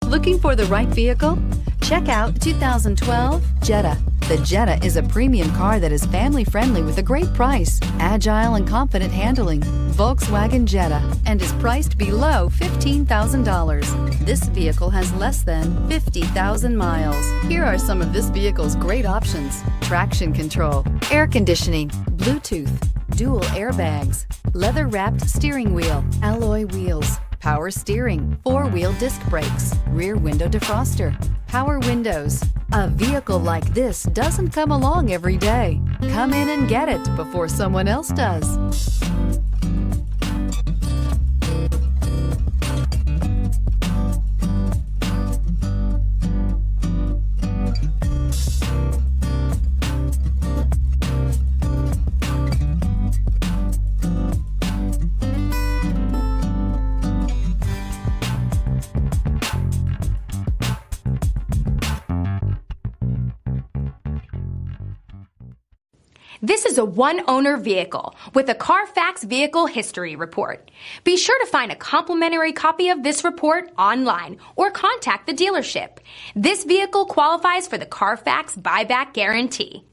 Looking for the right vehicle? Check out 2012 Jetta. The Jetta is a premium car that is family-friendly with a great price, agile and confident handling. Volkswagen Jetta, and is priced below $15,000. This vehicle has less than 50,000 miles. Here are some of this vehicle's great options: traction control, air conditioning, Bluetooth, dual airbags, leather-wrapped steering wheel, alloy wheels, power steering, four-wheel disc brakes, rear window defroster, power windows. A vehicle like this doesn't come along every day. Come in and get it before someone else does. This is a one-owner vehicle with a Carfax Vehicle History Report. Be sure to find a complimentary copy of this report online or contact the dealership. This vehicle qualifies for the Carfax Buyback Guarantee.